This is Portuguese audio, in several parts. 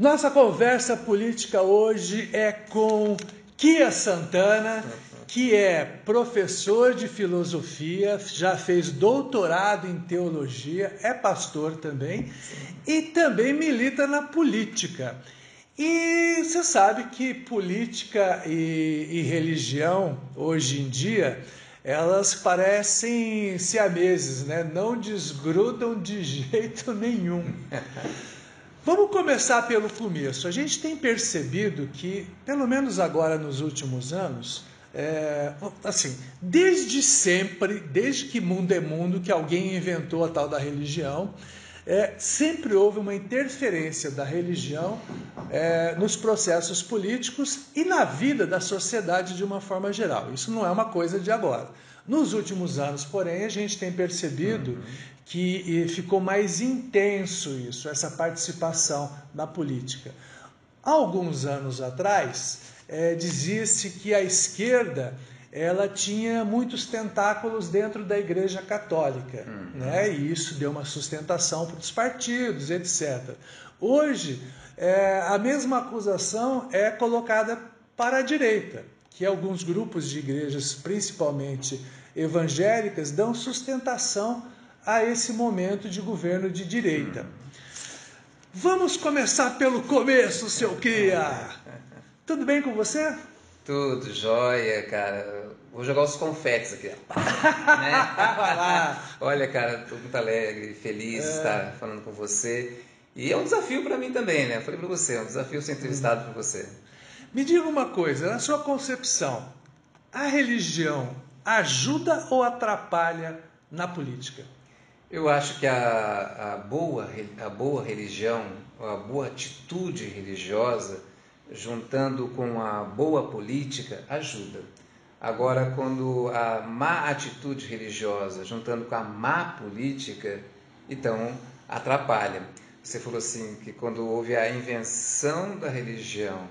Nossa conversa política hoje é com Kia Santana, que é professor de filosofia, já fez doutorado em teologia, é pastor também e também milita na política. E você sabe que política e religião, hoje em dia, elas parecem siameses, né? Não desgrudam de jeito nenhum. Vamos começar pelo começo. A gente tem percebido que, pelo menos agora nos últimos anos, assim, desde sempre, desde que mundo é mundo, que alguém inventou a tal da religião, sempre houve uma interferência da religião nos processos políticos e na vida da sociedade de uma forma geral. Isso não é uma coisa de agora. Nos últimos anos, porém, a gente tem percebido que ficou mais intenso isso, essa participação na política. Há alguns anos atrás, dizia-se que a esquerda ela tinha muitos tentáculos dentro da Igreja Católica, né? E isso deu uma sustentação para os partidos, etc. Hoje, a mesma acusação é colocada para a direita, que alguns grupos de igrejas, principalmente evangélicas, dão sustentação a esse momento de governo de direita. Vamos começar pelo começo, seu Cria. Tudo bem com você? Tudo jóia, cara. Vou jogar os confetes aqui. Né? Vai lá. Olha, cara, estou muito alegre, feliz de estar falando com você. E é um desafio para mim também, né? Eu falei para você, é um desafio ser entrevistado por você. Me diga uma coisa, na sua concepção, a religião ajuda ou atrapalha na política? Eu acho que a boa religião, a boa atitude religiosa, juntando com a boa política, ajuda. Agora, quando a má atitude religiosa, juntando com a má política, então atrapalha. Você falou assim, que quando houve a invenção da religião,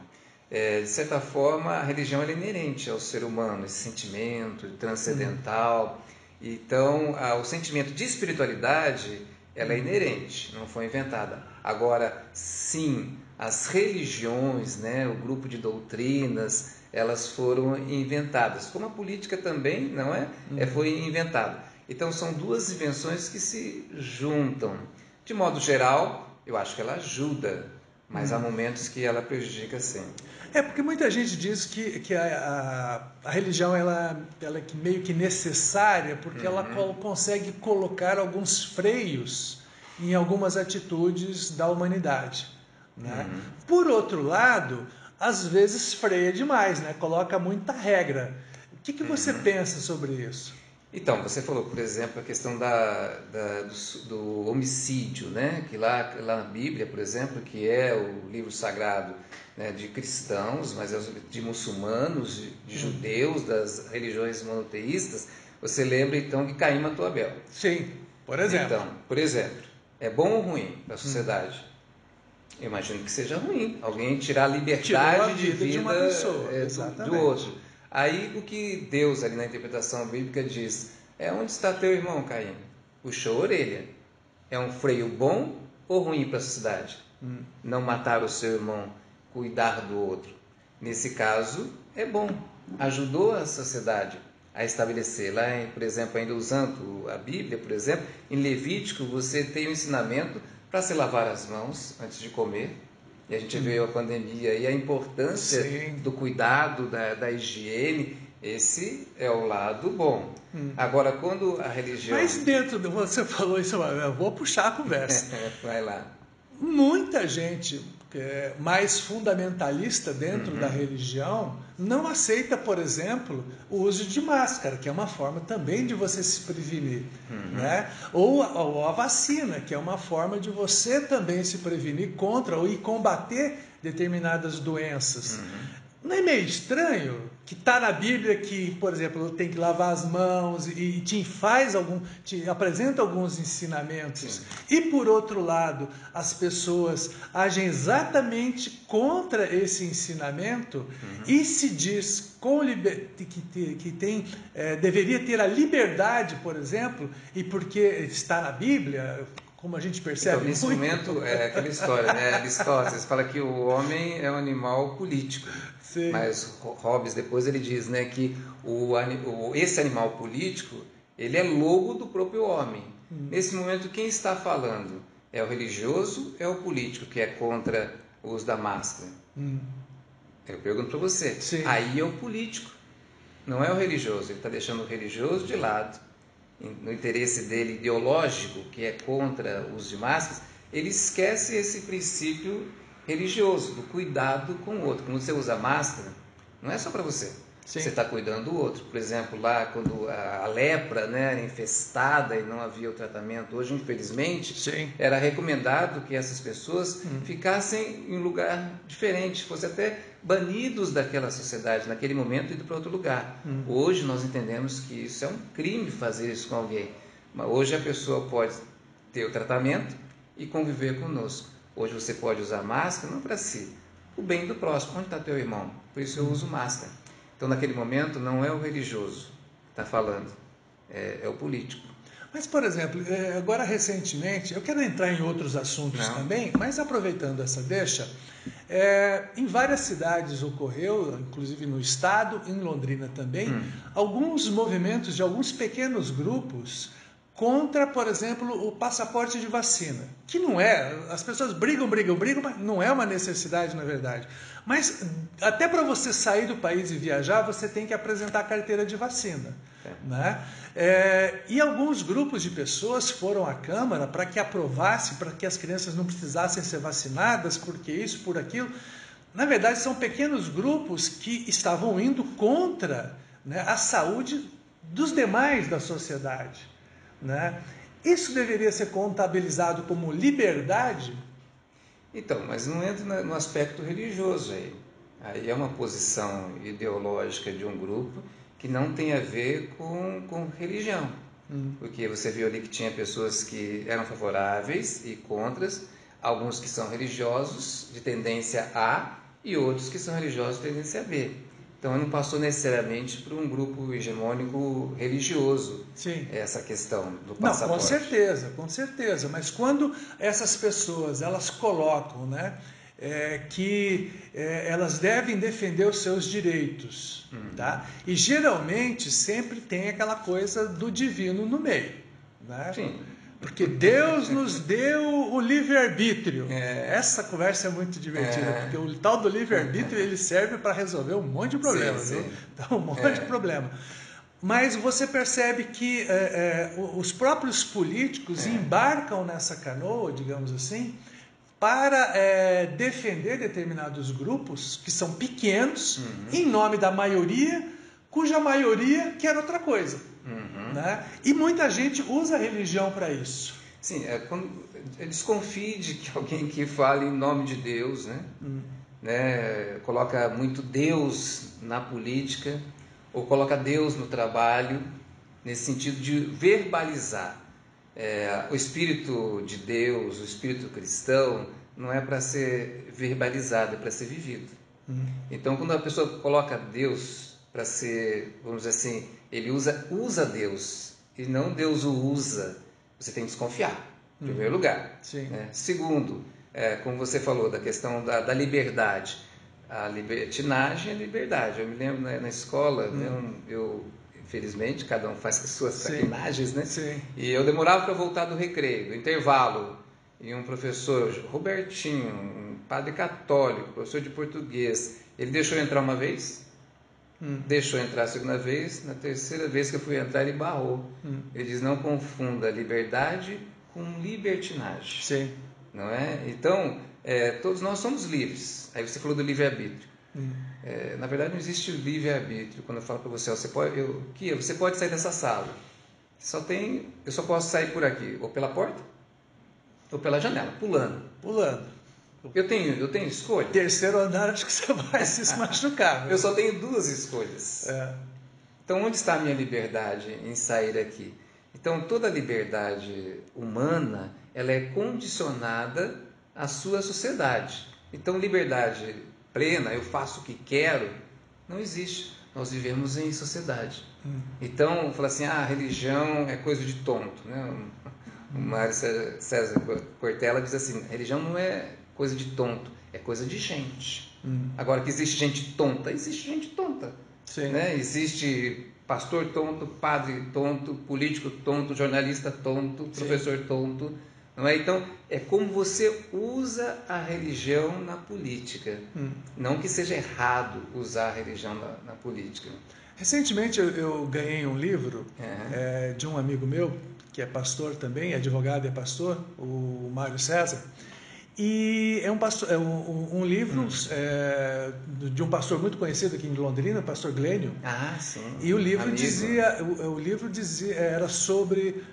de certa forma, a religião é inerente ao ser humano, esse sentimento transcendental. Então, o sentimento de espiritualidade, ela é inerente, não foi inventada. Agora, sim, as religiões, né, o grupo de doutrinas, elas foram inventadas. Como a política também, não é? Foi inventada. Então, são duas invenções que se juntam. De modo geral, eu acho que ela ajuda, mas há momentos que ela prejudica sim. Porque muita gente diz que a religião ela é meio que necessária porque ela consegue colocar alguns freios em algumas atitudes da humanidade, né? Por outro lado, às vezes freia demais, né? Coloca muita regra. O que você pensa sobre isso? Então, você falou, por exemplo, a questão do homicídio, né? Que lá na Bíblia, por exemplo, que é o livro sagrado, né, de cristãos, mas de muçulmanos, de judeus, das religiões monoteístas, você lembra então que Caim matou Abel. Sim, por exemplo. Então, por exemplo, é bom ou ruim para a sociedade? Eu imagino que seja ruim. Alguém tirar a liberdade de vida de uma pessoa, do outro. Aí o que Deus ali na interpretação bíblica diz, onde está teu irmão, Caim? Puxou a orelha. É um freio bom ou ruim para a sociedade? Não matar o seu irmão, cuidar do outro. Nesse caso, é bom. Ajudou a sociedade a estabelecer. Lá, por exemplo, ainda usando a Bíblia, por exemplo, em Levítico você tem o ensinamento para se lavar as mãos antes de comer. E a gente veio a pandemia e a importância do cuidado, da higiene. Esse é o lado bom. Agora, quando a religião... Mas dentro do... Você falou isso, eu vou puxar a conversa. Vai lá. Muita gente mais fundamentalista dentro da religião não aceita, por exemplo, o uso de máscara, que é uma forma também de você se prevenir, né? Ou a vacina, que é uma forma de você também se prevenir contra ou combater determinadas doenças. Não é meio estranho que está na Bíblia que, por exemplo, tem que lavar as mãos e te apresenta alguns ensinamentos e, por outro lado, as pessoas agem exatamente contra esse ensinamento e se diz que deveria ter a liberdade, por exemplo, e porque está na Bíblia, como a gente percebe. Então, nesse momento, é aquela história, né? Aristóteles fala que o homem é um animal político. Sim. Mas Hobbes depois ele diz, né, que esse animal político, ele é lobo do próprio homem. Nesse momento, quem está falando? É o religioso, é o político que é contra o uso da máscara? Eu pergunto para você. Sim. Aí é o político, não é o religioso. Ele está deixando o religioso de lado, no interesse dele ideológico, que é contra o uso de máscaras. Ele esquece esse princípio religioso, do cuidado com o outro. Quando você usa máscara, não é só para você. Sim. Você está cuidando do outro. Por exemplo, lá quando a lepra, né, era infestada e não havia o tratamento, hoje, infelizmente, Sim. era recomendado que essas pessoas ficassem em um lugar diferente, fossem até banidos daquela sociedade, naquele momento, e ido para outro lugar. Hoje nós entendemos que isso é um crime fazer isso com alguém. Mas hoje a pessoa pode ter o tratamento e conviver conosco. Hoje você pode usar máscara, não para si, o bem do próximo. Onde está teu irmão? Por isso eu uso máscara. Então, naquele momento, não é o religioso que está falando, é o político. Mas, por exemplo, agora recentemente, eu quero entrar em outros assuntos também, mas aproveitando essa deixa, em várias cidades ocorreu, inclusive no estado, em Londrina também, alguns movimentos de alguns pequenos grupos contra, por exemplo, o passaporte de vacina, que não é, as pessoas brigam, mas não é uma necessidade, na verdade. Mas até para você sair do país e viajar, você tem que apresentar a carteira de vacina. Né? E alguns grupos de pessoas foram à Câmara para que aprovasse, para que as crianças não precisassem ser vacinadas, porque isso, por aquilo. Na verdade, são pequenos grupos que estavam indo contra, né, a saúde dos demais da sociedade. Né? Isso deveria ser contabilizado como liberdade? Então, mas não entra no aspecto religioso aí. Aí é uma posição ideológica de um grupo que não tem a ver com religião. Porque você viu ali que tinha pessoas que eram favoráveis e contras, alguns que são religiosos de tendência A e outros que são religiosos de tendência B. Então, não passou necessariamente por um grupo hegemônico religioso. Sim. Essa questão do passaporte. Não, com certeza. Mas quando essas pessoas elas colocam, né, que elas devem defender os seus direitos, tá? E geralmente sempre tem aquela coisa do divino no meio, né? Sim. Porque Deus nos deu o livre-arbítrio. Essa conversa é muito divertida, porque o tal do livre-arbítrio ele serve para resolver um monte de problemas, sim. viu? Então, um monte de problema. Mas você percebe que os próprios políticos embarcam nessa canoa, digamos assim, para defender determinados grupos que são pequenos, em nome da maioria, cuja maioria quer outra coisa. Né? E muita gente usa a religião para isso. Sim, quando desconfie de que alguém que fale em nome de Deus, né, coloca muito Deus na política, ou coloca Deus no trabalho, nesse sentido de verbalizar. O Espírito de Deus, o Espírito cristão, não é para ser verbalizado, é para ser vivido. Então, quando a pessoa coloca Deus para ser, vamos dizer assim, ele usa Deus, e não Deus o usa, você tem que desconfiar, em primeiro lugar. Sim. Né? Segundo, como você falou, da questão da liberdade. A libertinagem é liberdade. Eu me lembro na escola, eu infelizmente, cada um faz as suas traquinagens, né? Sim. E eu demorava para voltar do recreio, do intervalo, e um professor, Robertinho, um padre católico, professor de português, ele deixou eu entrar uma vez, deixou eu entrar a segunda vez, na terceira vez que eu fui entrar ele barrou. Ele diz, não confunda liberdade com libertinagem. Sim. Não é? Então, todos nós somos livres. Aí você falou do livre-arbítrio. Na verdade, não existe o livre-arbítrio. Quando eu falo para você, você pode sair dessa sala. Eu só posso sair por aqui, ou pela porta, ou pela janela, pulando. Eu tenho escolha. Terceiro andar, acho que você vai se machucar. Eu só tenho duas escolhas. Então, onde está a minha liberdade em sair aqui? Então, toda liberdade humana, ela é condicionada à sua sociedade. Então, liberdade plena, eu faço o que quero, não existe. Nós vivemos em sociedade. Então, fala assim, a religião é coisa de tonto. Né? O Mário César Cortella diz assim: religião não é coisa de tonto, é coisa de gente. Agora, que existe gente tonta, existe gente tonta. Né? Existe pastor tonto, padre tonto, político tonto, jornalista tonto, professor tonto. Não é? Então, é como você usa a religião na política. Não que seja errado usar a religião na política. Recentemente eu ganhei um livro de um amigo meu, que é pastor também, advogado e é pastor, o Mário César. E é um livro de um pastor muito conhecido aqui em Londrina, o pastor Glênio. Ah, sim. E o livro dizia, era sobre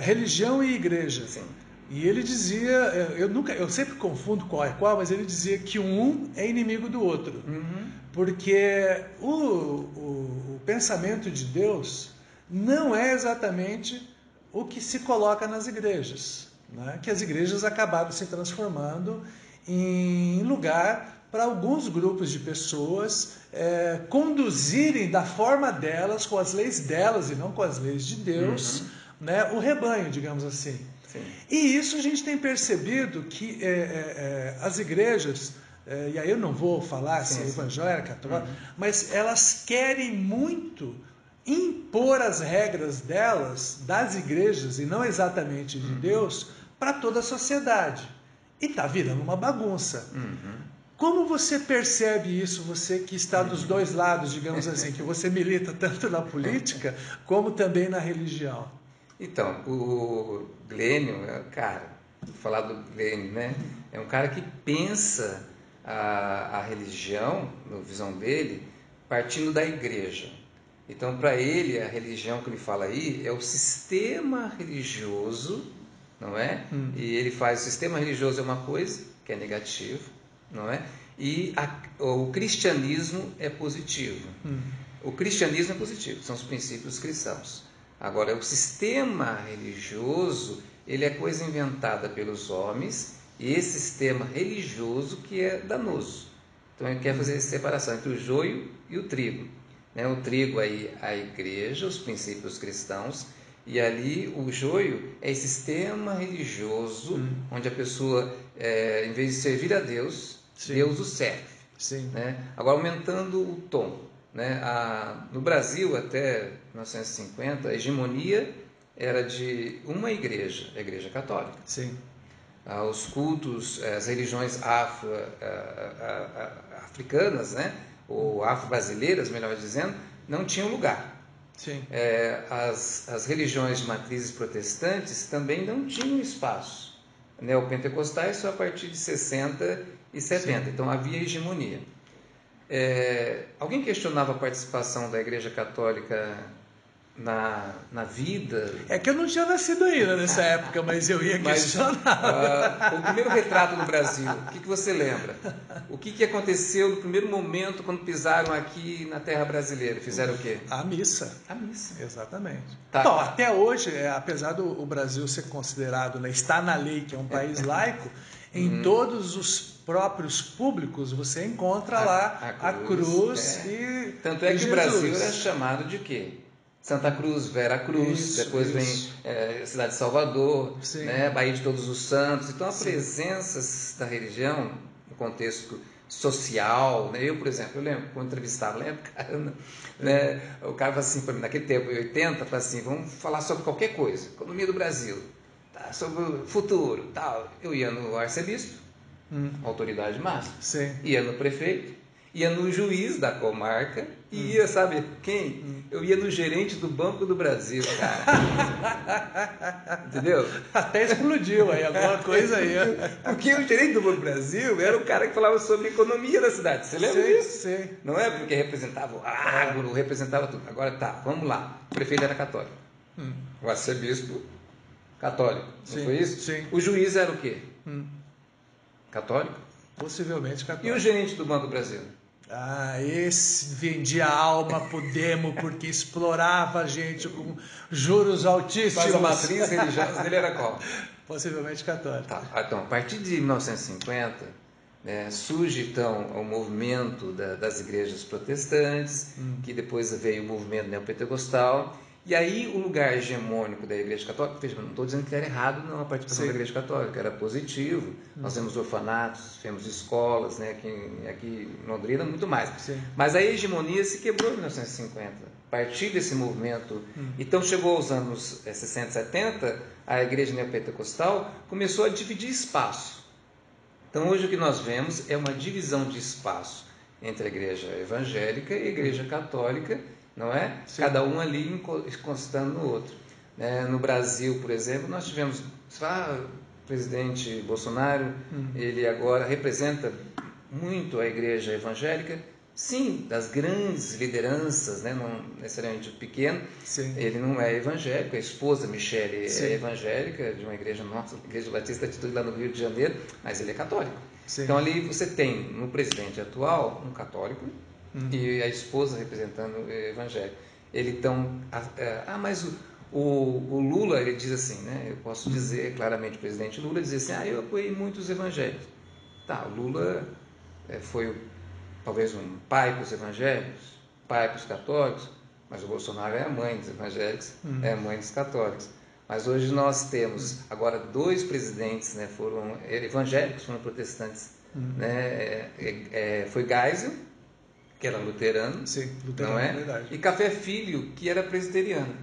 religião e igreja. Sim. E ele dizia, eu sempre confundo qual é qual, mas ele dizia que um é inimigo do outro. Porque o pensamento de Deus não é exatamente o que se coloca nas igrejas. Né? Que as igrejas acabaram se transformando em lugar para alguns grupos de pessoas conduzirem da forma delas, com as leis delas e não com as leis de Deus, né? O rebanho, digamos assim. Sim. E isso a gente tem percebido que as igrejas, e aí eu não vou falar se é evangélica, católica, mas elas querem muito impor as regras delas, das igrejas, e não exatamente de Deus, para toda a sociedade. E está virando uma bagunça. Como você percebe isso, você que está dos dois lados, digamos assim, que você milita tanto na política como também na religião? Então, o Glênio, cara, vou falar do Glênio, né? É um cara que pensa a religião, na visão dele, partindo da igreja. Então, para ele, a religião que ele fala aí é o sistema religioso, não é? E ele faz o sistema religioso é uma coisa que é negativo, não é? E o cristianismo é positivo. O cristianismo é positivo, são os princípios cristãos. Agora, o sistema religioso, ele é coisa inventada pelos homens, e esse sistema religioso que é danoso. Então, ele quer fazer essa separação entre o joio e o trigo. Né? O trigo aí, a igreja, os princípios cristãos, e ali o joio é esse sistema religioso, onde a pessoa, em vez de servir a Deus, Deus o serve. Né? Agora, aumentando o tom. Né? No Brasil, até 1950, a hegemonia era de uma igreja, a Igreja Católica. Os cultos, as religiões africanas, né? Ou afro-brasileiras, melhor dizendo, não tinham lugar. As religiões de matrizes protestantes também não tinham espaço. Neopentecostais só a partir de 60 e 70, então havia hegemonia. Alguém questionava a participação da Igreja Católica na vida? É que eu não tinha nascido ainda nessa época, mas eu ia questionar. O primeiro retrato no Brasil, o que você lembra? O que aconteceu no primeiro momento quando pisaram aqui na terra brasileira? Fizeram o quê? A missa. A missa. Exatamente. Bom, até hoje, apesar do Brasil ser considerado, né, está na lei que é um país laico, em todos os próprios públicos você encontra lá a cruz e tanto é que Jesus. O Brasil é chamado de quê? Santa Cruz, Vera Cruz, depois vem a cidade de Salvador, né, Baía de Todos os Santos. Então, a presença da religião no contexto social, né? Eu, por exemplo, eu lembro, quando entrevistava, né, o cara falava assim para mim, naquele tempo, em 80, falava assim, vamos falar sobre qualquer coisa, economia do Brasil, tá, sobre o futuro, tal. Eu ia no arcebispo, autoridade máxima, ia no prefeito, ia no juiz da comarca, e ia, sabe quem? Eu ia no gerente do Banco do Brasil, cara. Entendeu? Até explodiu aí, alguma coisa aí. Porque o gerente do Banco do Brasil era o cara que falava sobre economia da cidade. Você lembra disso? Não é? Porque representava o agro, representava tudo. Agora tá, vamos lá. O prefeito era católico. O arcebispo, católico. Não foi isso? O juiz era o quê? Católico? Possivelmente católico. E o gerente do Banco do Brasil? Esse vendia a alma pro demo porque explorava a gente com juros altíssimos. Mas a matriz religiosa dele era qual? Possivelmente católico. Tá. Então, a partir de 1950, né, surge então o movimento das igrejas protestantes, que depois veio o movimento neopentecostal, E aí o lugar hegemônico da Igreja Católica, veja, não estou dizendo que era errado não a participação da Igreja Católica, era positivo. Nós temos orfanatos, temos escolas, né, aqui em Londrina, muito mais. Sim. Mas a hegemonia se quebrou em 1950, a partir desse movimento. Então chegou aos anos 60, 70, a Igreja Neopentecostal começou a dividir espaço. Então hoje o que nós vemos é uma divisão de espaço entre a Igreja Evangélica e a Igreja Católica, não é? Sim. Cada um ali encostando no outro. No Brasil, por exemplo, nós tivemos, o presidente Bolsonaro, ele agora representa muito a Igreja Evangélica, sim, das grandes lideranças, né? Não necessariamente pequeno. Sim. Ele não é evangélico, a esposa Michele é evangélica, de uma igreja nossa, Igreja Batista Atitude lá no Rio de Janeiro, mas ele é católico. Sim. Então ali você tem no presidente atual um católico, e a esposa representando o evangélico. Ele então, mas o Lula, ele diz assim, né? Eu posso dizer claramente, o presidente Lula diz assim, eu apoiei muitos evangélicos. Tá, o Lula foi talvez um pai para os evangélicos, pai para os católicos, mas o Bolsonaro é a mãe dos evangélicos, é a mãe dos católicos. Mas hoje nós temos agora 2 presidentes, né? Foram evangélicos, foram protestantes, né? Foi Geisel, que era luterano, sim, luterano, não é? Verdade. E Café Filho, que era presbiteriano.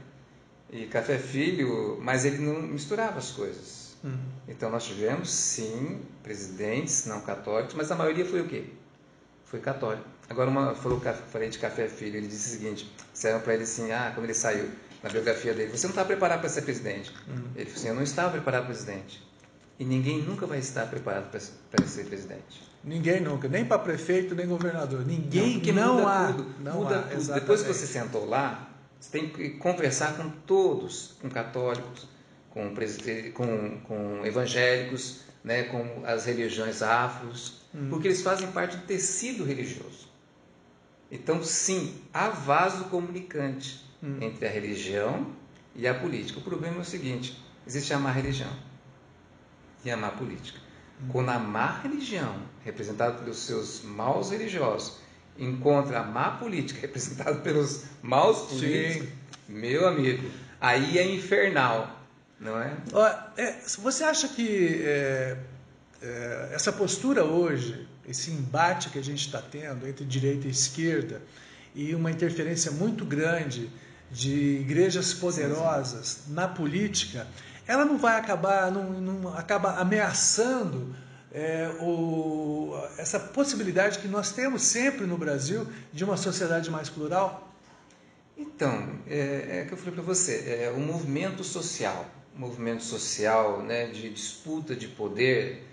E Café Filho, mas ele não misturava as coisas. Então nós tivemos, sim, presidentes não católicos, mas a maioria foi o quê? Foi católico. Agora, falei de Café Filho, ele disse o seguinte, disseram para ele assim, quando ele saiu na biografia dele, você não está preparado para ser presidente. Ele falou assim, eu não estava preparado para ser presidente. E ninguém nunca vai estar preparado para ser presidente. Ninguém nunca, nem para prefeito, nem governador. Ninguém, não muda há. Tudo, não muda há, tudo. Exatamente. Depois que você sentou lá, você tem que conversar com todos, com católicos, com evangélicos, né, com as religiões afros, porque eles fazem parte do tecido religioso. Então, sim, há vaso comunicante entre a religião e a política. O problema é o seguinte, existe a má religião e a má política. Quando a má religião, representada pelos seus maus religiosos, encontra a má política, representada pelos maus políticos, meu amigo, aí é infernal, não é? Você acha que essa postura hoje, esse embate que a gente está tendo entre direita e esquerda, e uma interferência muito grande de igrejas poderosas na política, ela não vai acabar, não acaba ameaçando essa possibilidade que nós temos sempre no Brasil de uma sociedade mais plural? Então, é que eu falei para você, o movimento social, né, de disputa de poder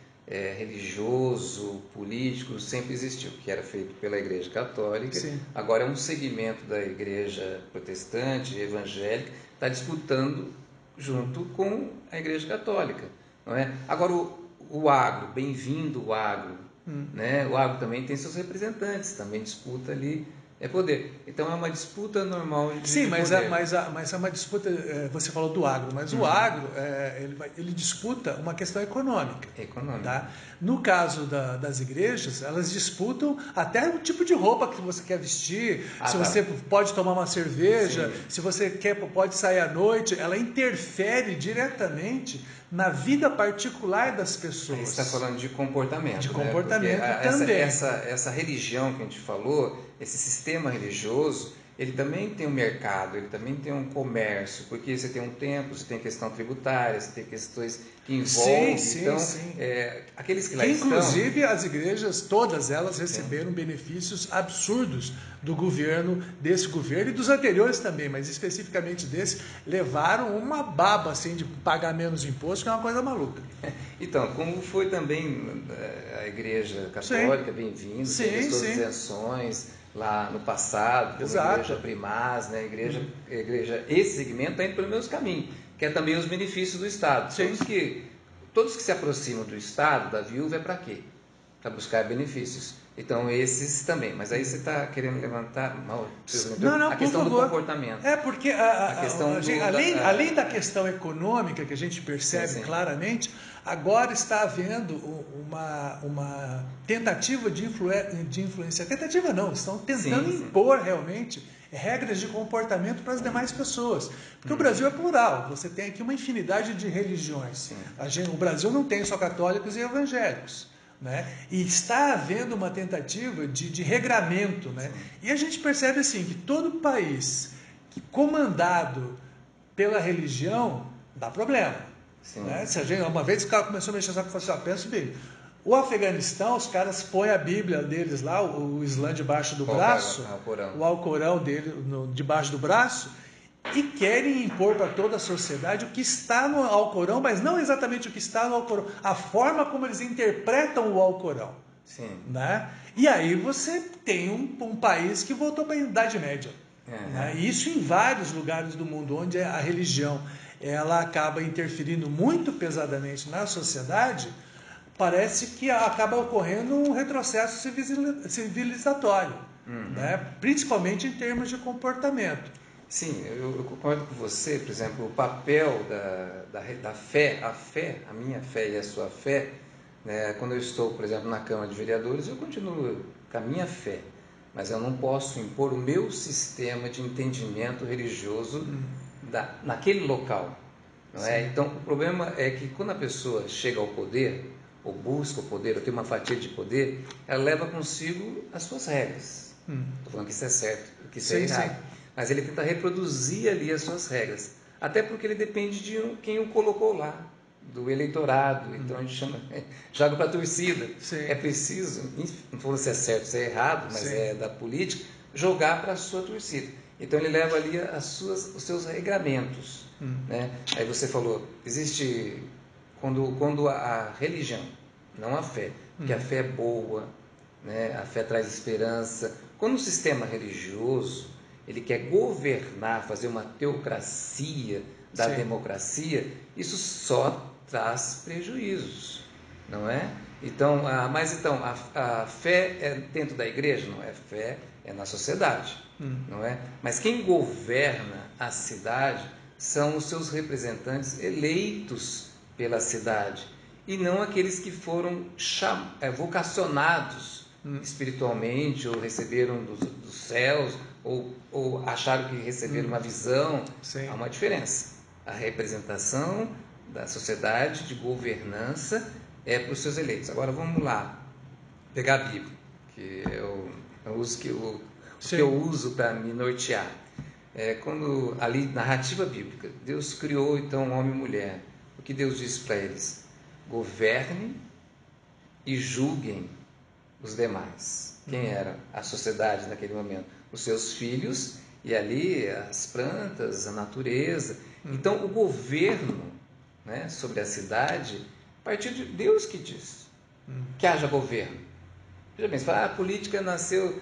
religioso, político, sempre existiu, que era feito pela Igreja Católica. Sim. Agora é um segmento da Igreja Protestante, evangélica, está disputando junto com a Igreja Católica, não é? Agora o agro, bem-vindo o agro, né? O agro também tem seus representantes, também disputa ali poder. Então é uma disputa normal de Sim, mas poder. Mas é uma disputa, você falou do agro, mas o agro, ele disputa uma questão econômica. Tá? No caso das igrejas, elas disputam até o tipo de roupa que você quer vestir, se você pode tomar uma cerveja, sim, se você pode sair à noite, ela interfere diretamente na vida particular das pessoas. Você está falando de comportamento. De comportamento, né? Também. Essa religião que a gente falou, esse sistema religioso, ele também tem um mercado, ele também tem um comércio, porque você tem um templo, você tem questão tributária, você tem questões que envolvem, aqueles que lá inclusive as igrejas, todas elas receberam benefícios absurdos do governo, desse governo e dos anteriores também, mas especificamente desse, levaram uma baba assim de pagar menos imposto, que é uma coisa maluca. Então, como foi também a igreja católica, bem-vindo, teve suas isenções lá no passado, como a igreja primaz, né? Esse segmento está indo pelo mesmo caminho, que é também os benefícios do Estado. Todos que se aproximam do Estado, da viúva, é para quê? para buscar benefícios. Então, esses também. Mas aí você está querendo levantar não, a questão do comportamento. Porque além da questão econômica, que a gente percebe claramente, agora está havendo uma tentativa de influência. Tentativa não, estão tentando impor realmente regras de comportamento para as demais pessoas. Porque o Brasil é plural, você tem aqui uma infinidade de religiões. O Brasil não tem só católicos e evangélicos. Né? E está havendo uma tentativa de regramento, né? E a gente percebe assim que todo país comandado pela religião dá problema, né? Se a gente, uma vez o cara começou a mexer só com assim, pensa bem, o Afeganistão, os caras põem a Bíblia deles lá, o Islã debaixo do braço, o Alcorão dele debaixo do braço, e querem impor para toda a sociedade o que está no Alcorão, mas não exatamente o que está no Alcorão, a forma como eles interpretam o Alcorão. Né? E aí você tem um país que voltou para a Idade Média. Né? E isso em vários lugares do mundo, onde a religião ela acaba interferindo muito pesadamente na sociedade, parece que acaba ocorrendo um retrocesso civilizatório, né? Principalmente em termos de comportamento. Sim, eu concordo com você. Por exemplo, o papel da fé, a minha fé e a sua fé, né? Quando eu estou, por exemplo, na Câmara de Vereadores, eu continuo com a minha fé, mas eu não posso impor o meu sistema de entendimento religioso naquele local. Não é? Então, o problema é que quando a pessoa chega ao poder, ou busca o poder, ou tem uma fatia de poder, ela leva consigo as suas regras. Estou falando que isso é certo, que isso é errado. Mas ele tenta reproduzir ali as suas regras. Até porque ele depende de quem o colocou lá, do eleitorado. Então a gente joga para a torcida. É preciso, não falando se é certo, se é errado, mas é da política, jogar para a sua torcida. Então ele leva ali os seus regramentos. Né? Aí você falou, existe, quando a religião, não a fé, porque a fé é boa, né? A fé traz esperança. Quando o sistema religioso ele quer governar, fazer uma teocracia da democracia, isso só traz prejuízos, não é? Então, a fé é dentro da igreja? Não é, fé é na sociedade, não é? Mas quem governa a cidade são os seus representantes eleitos pela cidade, e não aqueles que foram vocacionados espiritualmente, ou receberam dos céus, ou acharam que receberam uma visão. Há uma diferença. A representação da sociedade de governança é para os seus eleitos. Agora vamos lá, pegar a Bíblia, que eu uso para me nortear. Quando ali, narrativa bíblica, Deus criou então homem e mulher. O que Deus disse para eles? Governem e julguem os demais. Quem era a sociedade naquele momento? Os seus filhos, e ali as plantas, a natureza. Então o governo, né, sobre a cidade, a partir de Deus que diz que haja governo. Veja bem, você fala, a política nasceu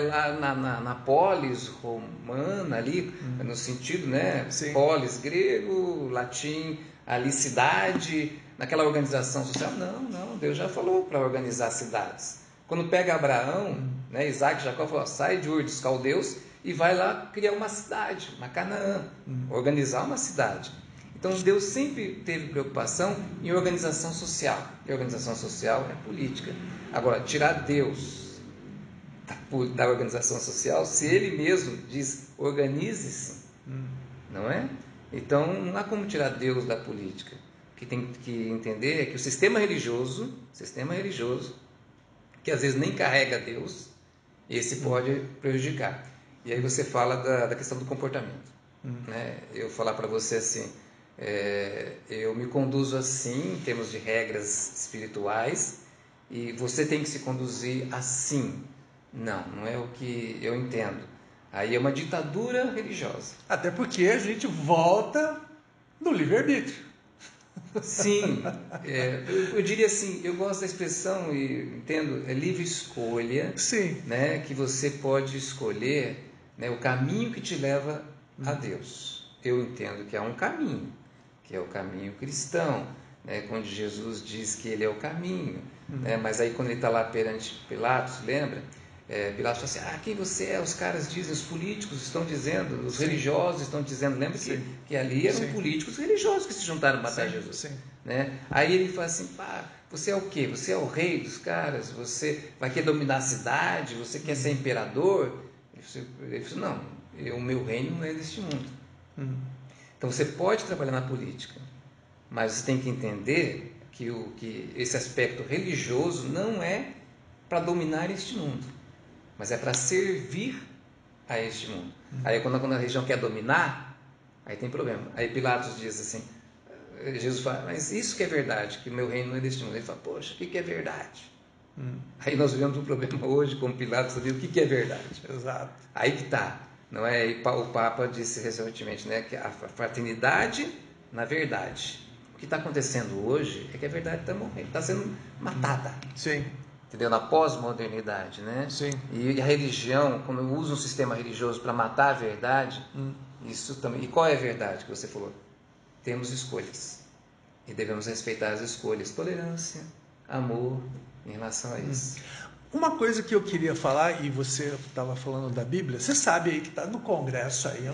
lá na polis romana, ali, no sentido, né? Polis grego, latim, ali cidade, naquela organização social. Não, Deus já falou para organizar cidades. Quando pega Abraão, né, Isaac e Jacó, falou, sai de Ur dos Caldeus e vai lá criar uma cidade, uma Canaã, organizar uma cidade. Então Deus sempre teve preocupação em organização social, e organização social é política. Agora, tirar Deus da organização social, se Ele mesmo diz, organize-se, não é? Então não há como tirar Deus da política. O que tem que entender é que o sistema religioso, que às vezes nem carrega Deus, esse pode prejudicar. E aí você fala da questão do comportamento. Né? Eu falar para você assim, eu me conduzo assim, em termos de regras espirituais, e você tem que se conduzir assim. Não é o que eu entendo. Aí é uma ditadura religiosa. Até porque a gente volta no livre-arbítrio. Sim, eu diria assim, eu gosto da expressão e entendo, livre escolha. Sim. Né, que você pode escolher, né, o caminho que te leva a Deus. Eu entendo que há um caminho, que é o caminho cristão, né, quando Jesus diz que Ele é o caminho. né? Mas aí quando ele está lá perante Pilatos, lembra? Pilatos fala assim, quem você é? Os caras dizem, os políticos estão dizendo, os religiosos estão dizendo. Lembra que ali eram políticos religiosos que se juntaram para matar Jesus. Né? Aí ele fala assim, você é o quê? Você é o rei dos caras? Você vai querer dominar a cidade? Você quer ser imperador? Ele falou, não, o meu reino não é deste mundo. Então você pode trabalhar na política, mas você tem que entender que esse aspecto religioso não é para dominar este mundo, mas é para servir a este mundo. Aí quando a religião quer dominar, aí tem problema. Aí Pilatos diz assim, Jesus fala, mas isso que é verdade, que o meu reino não é deste mundo. Ele fala, poxa, o que é verdade? Aí nós vemos um problema hoje, como Pilatos sabia o que é verdade. Exato. Aí que está. Não é? E o Papa disse recentemente, né, que a fraternidade na verdade. O que está acontecendo hoje é que a verdade está morrendo, está sendo matada. Sim. Entendeu? Na pós-modernidade, né? Sim. E a religião, quando usa um sistema religioso para matar a verdade, isso também. E qual é a verdade que você falou? Temos escolhas e devemos respeitar as escolhas. Tolerância, amor, em relação a isso. Uma coisa que eu queria falar, e você estava falando da Bíblia, você sabe aí que está no Congresso aí,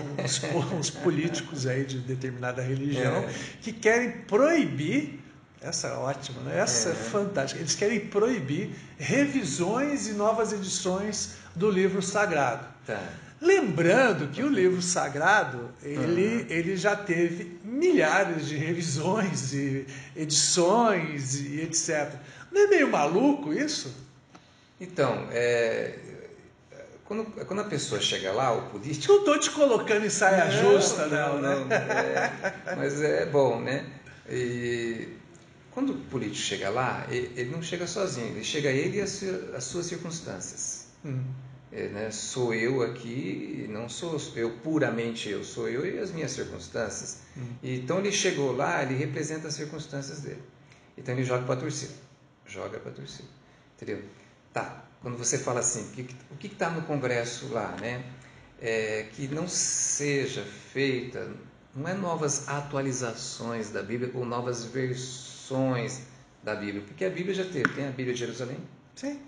uns políticos aí de determinada religião que querem proibir, essa é ótima, né? Essa é fantástica, eles querem proibir revisões e novas edições do livro sagrado. Tá. Lembrando que o livro sagrado, ele já teve milhares de revisões e edições e etc. Não é meio maluco isso? Então, quando a pessoa chega lá, o político... Não estou te colocando em saia justa, não. Mas é bom, né? E quando o político chega lá, ele não chega sozinho, ele chega ele e as suas circunstâncias. Né? Sou eu aqui, não sou eu puramente eu, sou eu e as minhas circunstâncias. Então ele chegou lá, ele representa as circunstâncias dele. Então ele joga para a torcida. Entendeu? Tá, quando você fala assim, o que está no Congresso lá, né? Que não seja feita, não é novas atualizações da Bíblia ou novas versões da Bíblia, porque a Bíblia já teve, tem a Bíblia de Jerusalém, Sim.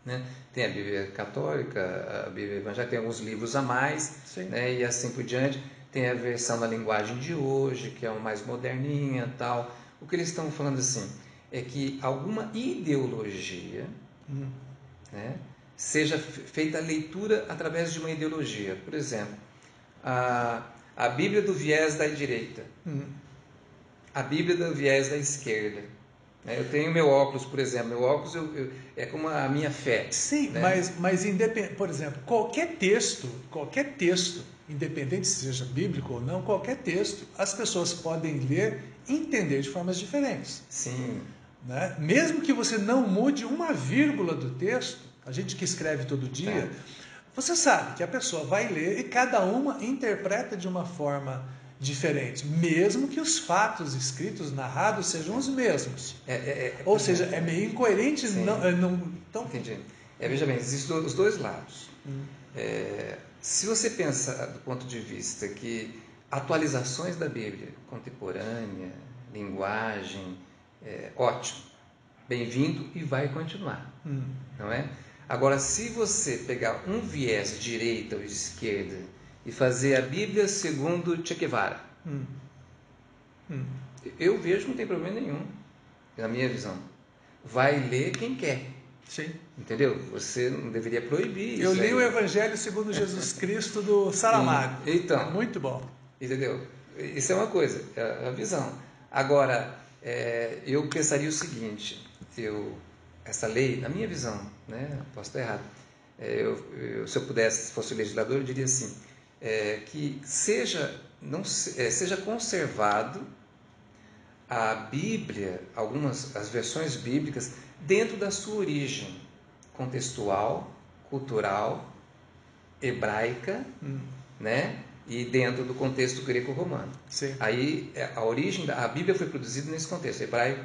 né? Tem a Bíblia católica, a Bíblia evangélica, tem alguns livros a mais, né? E assim por diante. Tem a versão da linguagem de hoje, que é uma mais moderninha, tal. O que eles estão falando assim é que alguma ideologia, né, seja feita a leitura através de uma ideologia. Por exemplo, a Bíblia do viés da direita, a Bíblia do viés da esquerda. Eu tenho meu óculos, por exemplo. Meu óculos é como a minha fé. Sim, né? mas por exemplo, qualquer texto, independente se seja bíblico ou não, qualquer texto, as pessoas podem ler e entender de formas diferentes. Sim. Né? Mesmo que você não mude uma vírgula do texto, a gente que escreve todo dia, você sabe que a pessoa vai ler e cada uma interpreta de uma forma diferente, mesmo que os fatos escritos, narrados, sejam os mesmos. Ou seja, é meio incoerente. Então... Entendi. Veja bem, existem os dois lados. Se você pensa do ponto de vista que atualizações da Bíblia, contemporânea, linguagem, ótimo, bem-vindo e vai continuar, não é? Agora, se você pegar um viés de direita ou de esquerda e fazer a Bíblia segundo Che Guevara, eu vejo que não tem problema nenhum, na minha visão. Vai ler quem quer. Sim. Entendeu? Você não deveria proibir isso. Eu li o Evangelho segundo Jesus Cristo do Saramago. Então, é muito bom. Entendeu? Isso é uma coisa, é a visão. Agora, eu pensaria o seguinte, essa lei, na minha visão, né, posso estar errado, se eu pudesse, se fosse o legislador, eu diria assim, que seja conservado a Bíblia, as versões bíblicas, dentro da sua origem contextual, cultural, hebraica, né? E dentro do contexto greco-romano. Sim. Aí a origem a Bíblia foi produzida nesse contexto hebraico,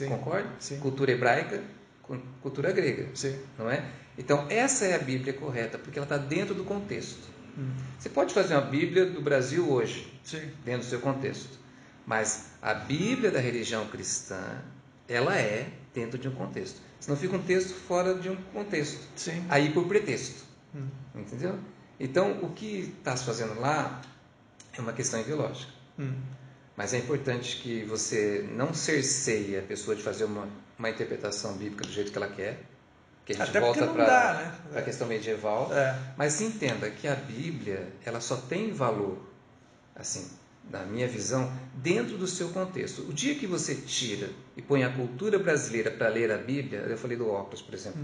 concorda? Sim. Cultura hebraica, cultura grega, Sim. não é? Então essa é a Bíblia correta, porque ela está dentro do contexto. Você pode fazer uma Bíblia do Brasil hoje, dentro do seu contexto, mas a Bíblia da religião cristã, ela dentro de um contexto. Senão fica um texto fora de um contexto. Sim. Aí por pretexto. Entendeu? Então, o que está se fazendo lá é uma questão ideológica. Mas é importante que você não cerceie a pessoa de fazer uma interpretação bíblica do jeito que ela quer. Que a gente Até volta para a questão medieval. Mas entenda que a Bíblia, ela só tem valor, assim, na minha visão, dentro do seu contexto. O dia que você tira e põe a cultura brasileira para ler a Bíblia, eu falei do óculos, por exemplo,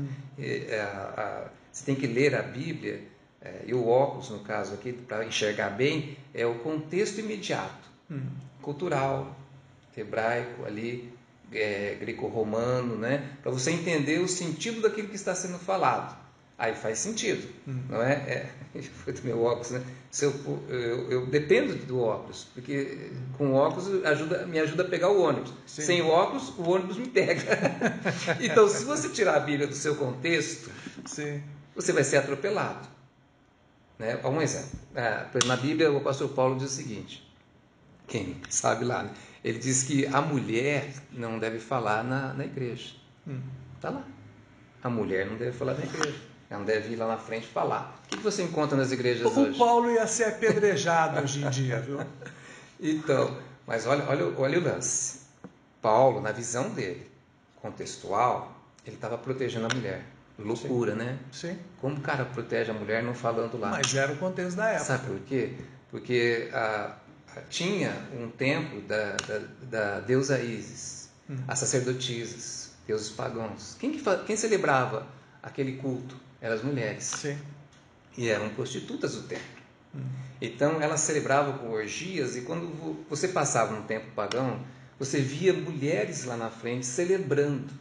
você tem que ler a Bíblia, e o óculos, no caso aqui, para enxergar bem, é o contexto imediato, cultural, hebraico ali, greco-romano, né? Para você entender o sentido daquilo que está sendo falado. Aí faz sentido, não é? Foi do meu óculos, né? Eu dependo do óculos, porque com o óculos me ajuda a pegar o ônibus. Sim. Sem o óculos, o ônibus me pega. Então, se você tirar a Bíblia do seu contexto, Sim. você vai ser atropelado. Né? Um exemplo. Na Bíblia, o apóstolo Paulo diz o seguinte, quem sabe lá, né? Ele diz que a mulher não deve falar na igreja. Está lá. A mulher não deve falar na igreja. Ela não deve ir lá na frente falar. O que você encontra nas igrejas hoje? O Paulo ia ser apedrejado hoje em dia, viu? Então, mas olha o lance. Paulo, na visão dele, contextual, ele estava protegendo a mulher. Loucura, Sim. né? Sim. Como o cara protege a mulher não falando lá? Mas era o contexto da época. Sabe por quê? Porque tinha um templo da deusa Ísis, as sacerdotisas, deuses pagãos. Quem celebrava aquele culto? Eram as mulheres. Sim. E eram prostitutas do templo. Então elas celebravam com orgias, e quando você passava no templo pagão, você via mulheres lá na frente celebrando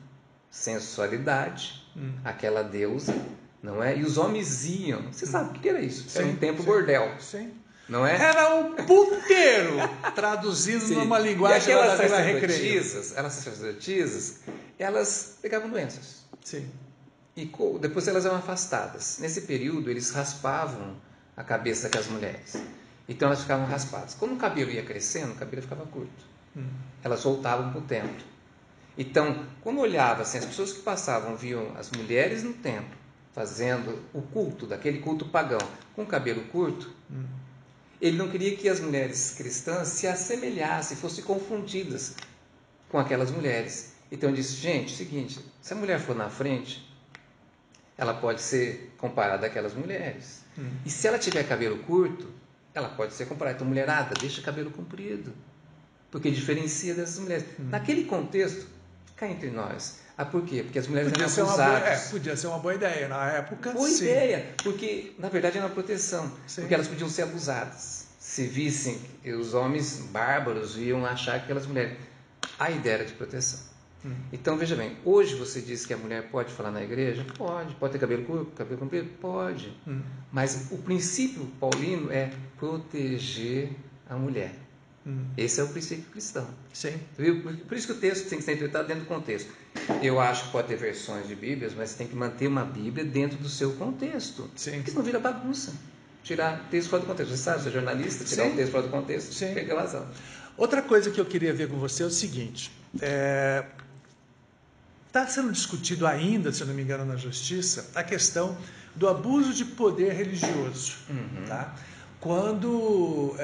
sensualidade, aquela deusa, não é? E os homens iam. Você sabe o que era isso? Era um templo bordel. Sim. Não é? Era um puteiro, traduzindo numa linguagem da Vila Recreio. Elas sacerdotisas, elas pegavam doenças. Sim. E depois elas eram afastadas. Nesse período, eles raspavam a cabeça daquelas mulheres. Então elas ficavam raspadas. Como o cabelo ia crescendo, o cabelo ficava curto. Elas voltavam para o templo. Então, quando olhava assim, as pessoas que passavam viam as mulheres no templo fazendo o culto, daquele culto pagão, com cabelo curto. Ele não queria que as mulheres cristãs se assemelhassem, fossem confundidas com aquelas mulheres. Então ele disse, gente, seguinte, se a mulher for na frente, ela pode ser comparada àquelas mulheres. E se ela tiver cabelo curto, ela pode ser comparada. Então, mulherada, deixa cabelo comprido, porque diferencia dessas mulheres. Naquele contexto, cá entre nós. Por quê? Porque as mulheres eram abusadas. Podia ser uma boa ideia. Na época, boa sim. ideia, porque na verdade era uma proteção. Sim. Porque elas podiam ser abusadas. Se vissem, os homens bárbaros iam achar que aquelas mulheres... A ideia era de proteção. Então, veja bem, hoje você diz que a mulher pode falar na igreja? Pode. Pode ter cabelo curto, cabelo comprido? Pode. Mas o princípio paulino é proteger a mulher. Esse é o princípio cristão. Sim. Viu? Por isso que o texto tem que ser interpretado dentro do contexto. Eu acho que pode ter versões de Bíblias, mas tem que manter uma Bíblia dentro do seu contexto. Sim. Porque senão vira bagunça. Tirar texto fora do contexto. Você sabe, você é jornalista, tirar o texto fora do contexto, perdeu a razão. Outra coisa que eu queria ver com você é o seguinte. Está sendo discutido ainda, se eu não me engano, na Justiça, a questão do abuso de poder religioso. Tá? Quando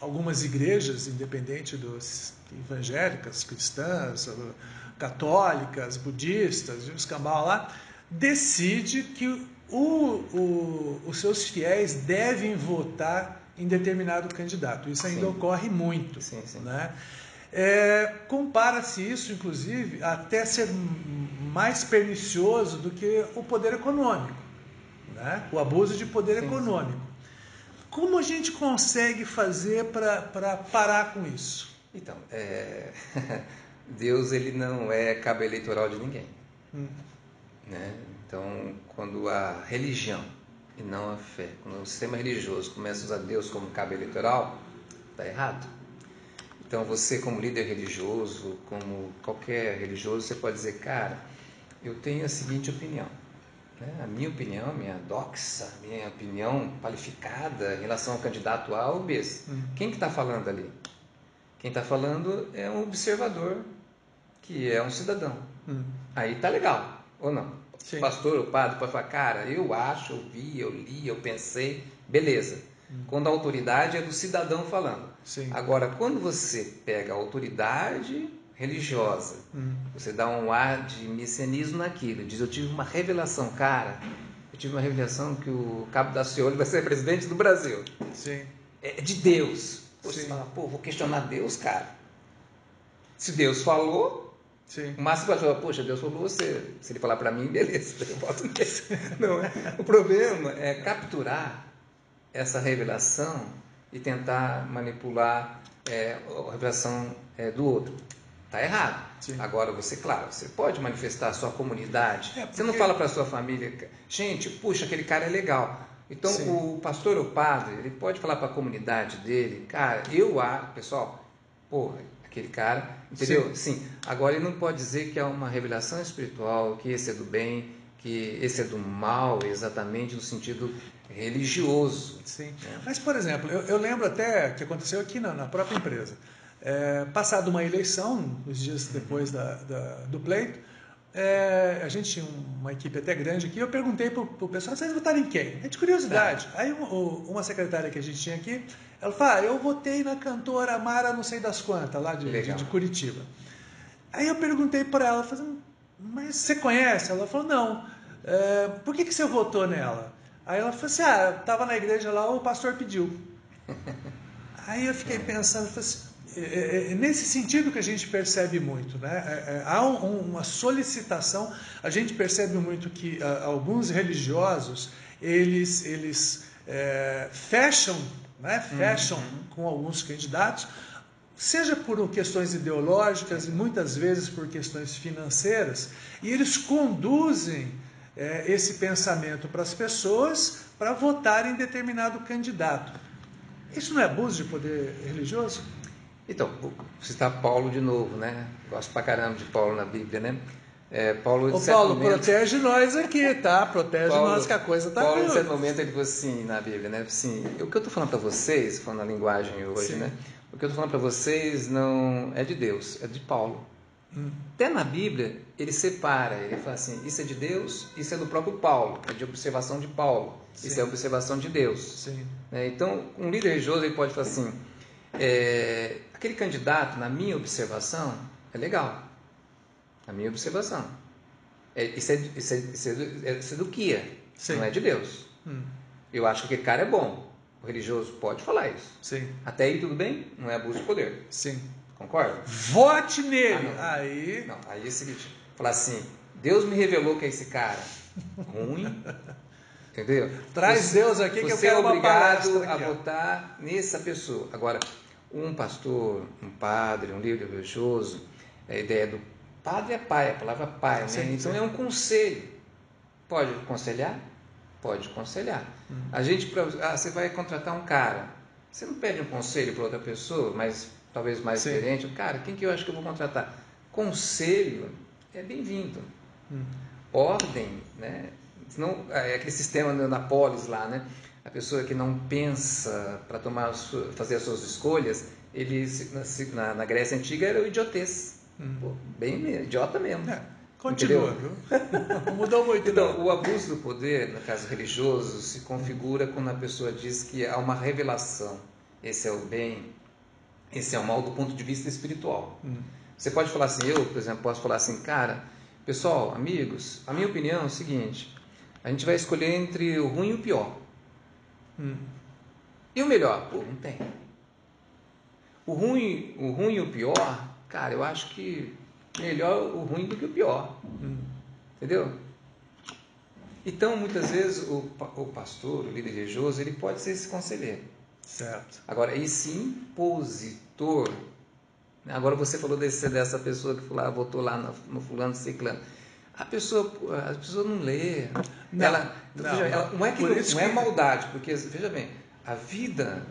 algumas igrejas, independente dos evangélicas, cristãs, católicas, budistas, e os cambau lá, decide que os seus fiéis devem votar em determinado candidato. Isso ainda ocorre muito. Sim. Né? Compara-se isso, inclusive, até ser mais pernicioso do que o poder econômico, né? O abuso de poder econômico. Como a gente consegue fazer para parar com isso? Então, Deus ele não é cabo eleitoral de ninguém. Né? Então, quando a religião e não a fé, quando o sistema religioso começa a usar Deus como cabo eleitoral, está errado. Então, você como líder religioso, como qualquer religioso, você pode dizer, cara, eu tenho a seguinte opinião. A minha opinião, minha doxa, minha opinião qualificada em relação ao candidato A ou B. Quem que está falando ali? Quem está falando é um observador que é um cidadão. Aí tá legal, ou não? Sim. O pastor, o padre pode falar, cara, eu acho, eu vi, eu li, eu pensei, beleza. Quando a autoridade é do cidadão falando. Sim. Agora, quando você pega a autoridade religiosa, você dá um ar de messianismo naquilo, diz, eu tive uma revelação, cara, eu tive uma revelação que o Cabo da Ciolo vai ser presidente do Brasil. Sim. É de Deus. Você fala, pô, vou questionar Deus, cara. Se Deus falou, Sim. o máximo vai falar, poxa, Deus falou você. Se ele falar para mim, beleza, eu boto nele. Não, o problema é capturar essa revelação e tentar manipular a revelação do outro. Está errado. Sim. Agora, claro, você pode manifestar a sua comunidade. Porque... Você não fala para a sua família, gente, puxa, aquele cara é legal. Então, Sim. o pastor ou padre, ele pode falar para a comunidade dele, cara, eu acho, pessoal, porra, aquele cara, entendeu? Sim. Agora, ele não pode dizer que há uma revelação espiritual, que esse é do bem, que esse é do mal, exatamente no sentido religioso. Sim. Mas, por exemplo, eu lembro até que aconteceu aqui na própria empresa. Passada uma eleição, uns dias depois do pleito, a gente tinha uma equipe até grande aqui, eu perguntei para o pessoal, vocês votaram em quem? É de curiosidade. Aí uma secretária que a gente tinha aqui, ela falou, eu votei na cantora Mara não sei das quantas, lá de Curitiba. Aí eu perguntei para ela, falei, mas você conhece? Ela falou, não. Por que você votou nela? Aí ela falou assim, estava na igreja lá, o pastor pediu. Aí eu fiquei pensando, falei assim, nesse sentido que a gente percebe muito, né? Há uma solicitação, a gente percebe muito que alguns religiosos, eles fecham, né? Fecham com alguns candidatos, seja por questões ideológicas e muitas vezes por questões financeiras, e eles conduzem esse pensamento para as pessoas para votarem em determinado candidato. Isso não é abuso de poder religioso? Então, vou citar Paulo de novo, né? Gosto pra caramba de Paulo na Bíblia, né? Paulo, protege nós aqui, tá? Protege nós que a coisa tá Paulo, em certo momento, ele falou assim na Bíblia, né? Assim, o que eu estou falando para vocês, falando a linguagem hoje, né? O que eu estou falando para vocês não é de Deus, é de Paulo. Até na Bíblia, ele separa, ele fala assim, isso é de Deus, isso é do próprio Paulo, é de observação de Paulo, isso é observação de Deus. Sim. Então, um líder religioso ele pode falar assim, aquele candidato, na minha observação, é legal. Na minha observação. Isso é do que é, não é de Deus. Eu acho que aquele cara é bom. O religioso pode falar isso. Sim. Até aí tudo bem? Não é abuso de poder. Sim. Concorda? Vote nele! Aí é o seguinte, falar assim, Deus me revelou que é esse cara ruim, entendeu? Traz Deus aqui que eu quero uma palestra. Você é obrigado a votar nessa pessoa. Agora, um pastor, um padre, um líder religioso, a ideia do padre é pai, a palavra pai, né? Então é um conselho. Pode aconselhar? Pode aconselhar. A gente, você vai contratar um cara, você não pede um conselho para outra pessoa, mas talvez mais diferente. Cara, quem que eu acho que eu vou contratar? Conselho é bem-vindo. Ordem, né? Não, é aquele sistema na polis lá, né? A pessoa que não pensa para fazer as suas escolhas, na Grécia Antiga era o idiotez. Pô, bem idiota mesmo. Continua, viu? Não mudou muito. Então, o abuso do poder, no caso religioso, se configura quando a pessoa diz que há uma revelação. Esse é o bem, esse é o mal do ponto de vista espiritual. Você pode falar assim, eu, por exemplo, posso falar assim, cara, pessoal, amigos, a minha opinião é o seguinte, a gente vai escolher entre o ruim e o pior. E o melhor? Pô, não tem. O ruim e o pior, cara, eu acho que melhor o ruim do que o pior. Entendeu? Então, muitas vezes, o pastor, o líder religioso, ele pode ser esse conselheiro. Certo. Agora, esse impositor, agora você falou dessa pessoa que votou lá no fulano, ciclano. A pessoa não lê. Não é maldade, porque, veja bem, a vida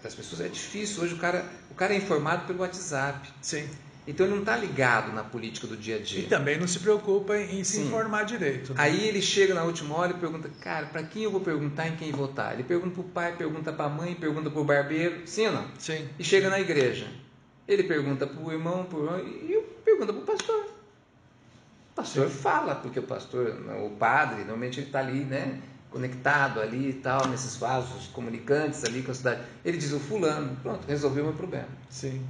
das pessoas é difícil. Hoje o cara é informado pelo WhatsApp. Sim. Então ele não está ligado na política do dia a dia. E também não se preocupa em se informar direito. Né? Aí ele chega na última hora e pergunta, cara, para quem eu vou perguntar em quem votar? Ele pergunta para o pai, pergunta para a mãe, pergunta para o barbeiro, sim ou não? Sim. E chega na igreja. Ele pergunta para o irmão, e pergunta para o pastor. O pastor fala, porque o padre, normalmente ele está ali, né, conectado ali e tal, nesses vasos comunicantes ali com a cidade. Ele diz, o fulano, pronto, resolveu o meu problema. Sim.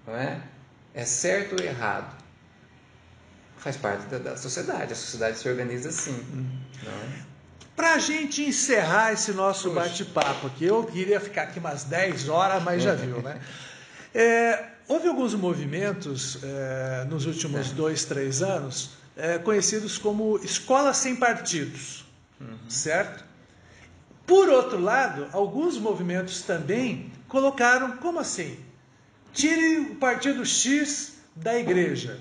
Não é? É certo ou errado? Faz parte da sociedade, a sociedade se organiza assim. Não é? Para a gente encerrar esse nosso bate-papo aqui, eu queria ficar aqui umas 10 horas, mas já viu, né? Houve alguns movimentos nos últimos 2, 3 anos conhecidos como escolas sem partidos, certo? Por outro lado, alguns movimentos também colocaram, como assim? Tire o partido X da igreja.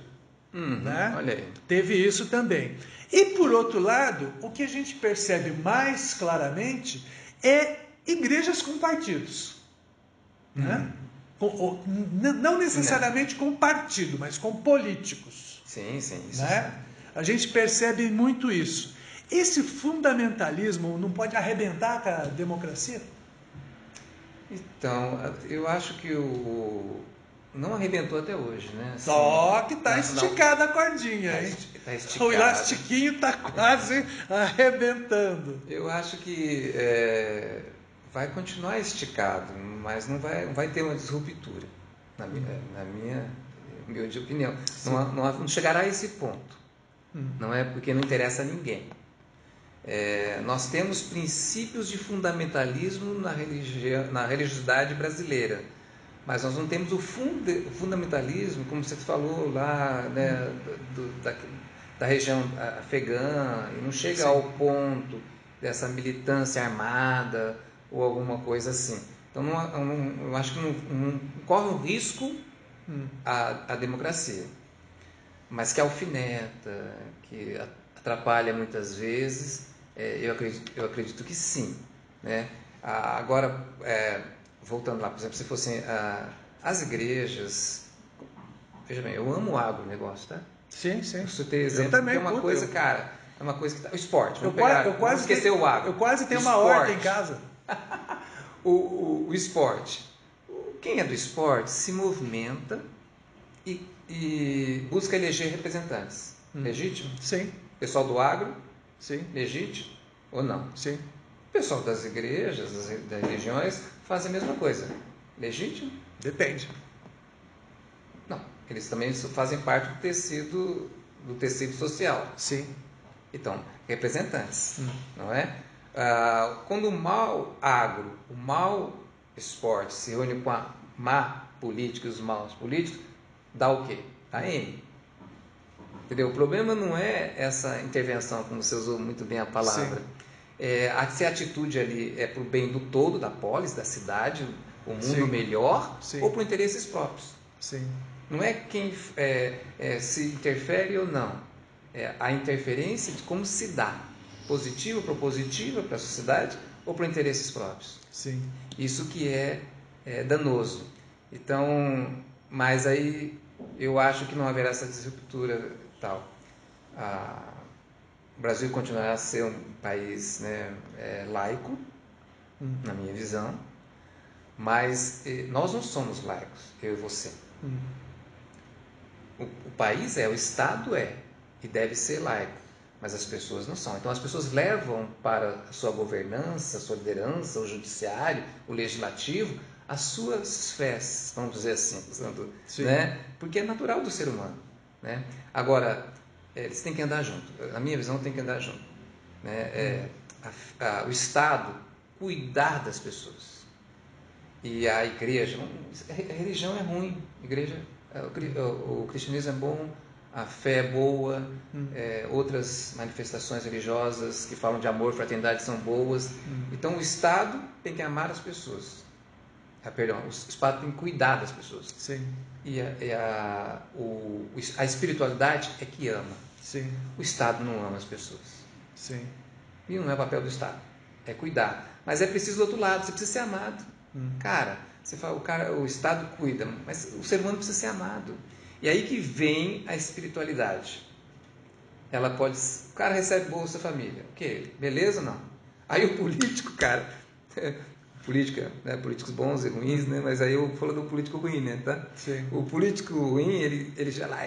Né? Olha aí. Teve isso também. E por outro lado, o que a gente percebe mais claramente é igrejas com partidos. Né? Não necessariamente com partido, mas com políticos. Sim, isso né? A gente percebe muito isso. Esse fundamentalismo não pode arrebentar com a democracia? Então, eu acho que não arrebentou até hoje, né? Assim, Só que está esticada a cordinha, hein? Tá esticado. O elastiquinho está quase arrebentando. Eu acho que vai continuar esticado, mas não vai ter uma disruptura, na minha humilde opinião. Não chegará a esse ponto. Não é porque não interessa a ninguém. Nós temos princípios de fundamentalismo na religiosidade brasileira, mas nós não temos o fundamentalismo, como você falou lá, né, da região afegã, e não chega ao ponto dessa militância armada ou alguma coisa assim. Então eu acho que não corre um risco a democracia, mas que alfineta, que atrapalha muitas vezes, eu acredito que sim, né? Agora, voltando lá, por exemplo, se fossem as igrejas, veja bem, eu amo o agronegócio, tá? Sim. Você ter exemplo, eu também, é uma coisa, cara, é uma coisa que o esporte, vamos esquecer o agro. Eu quase tenho uma horta em casa. o esporte. Quem é do esporte se movimenta e busca eleger representantes. Legítimo? Sim. Pessoal do agro? Sim. Legítimo ou não? Sim. O pessoal das igrejas, das religiões, faz a mesma coisa. Legítimo? Depende. Não. Eles também fazem parte do tecido social. Sim. Então, representantes, não é? Quando o mau agro, o mau esporte se reúne com a má política e os maus políticos, dá o quê? Dá M. Entendeu? O problema não é essa intervenção, como você usou muito bem a palavra. Se a atitude ali é para o bem do todo, da polis, da cidade, o mundo melhor, ou para interesses próprios. Sim. Não é quem se interfere ou não. É a interferência de como se dá. Positiva, propositiva para a sociedade ou para interesses próprios. Sim. Isso que é danoso. Então, mas aí eu acho que não haverá essa disruptura tal. O Brasil continuará a ser um país, né, laico, na minha visão, mas nós não somos laicos, eu e você. O país o Estado e deve ser laico, mas as pessoas não são. Então as pessoas levam para a sua governança, a sua liderança, o judiciário, o legislativo, as suas fés, vamos dizer assim, né? Porque é natural do ser humano, né? Agora, eles têm que andar junto. Na minha visão, tem que andar junto, né? O Estado cuidar das pessoas e a igreja. A religião é ruim, o cristianismo é bom, a fé é boa, outras manifestações religiosas que falam de amor, fraternidade são boas. Então o Estado tem que amar as pessoas. O Estado tem que cuidar das pessoas. Sim. E a espiritualidade é que ama. Sim. O Estado não ama as pessoas. Sim. E não é papel do Estado, é cuidar. Mas é preciso do outro lado, você precisa ser amado. Cara, você fala, o Estado cuida, mas o ser humano precisa ser amado. E aí que vem a espiritualidade. O cara recebe Bolsa Família. Ok, beleza ou não? Aí o político, cara, política, né? Políticos bons e ruins, né? Mas aí eu falo do político ruim, né? Tá? Sim. O político ruim, ele já lá,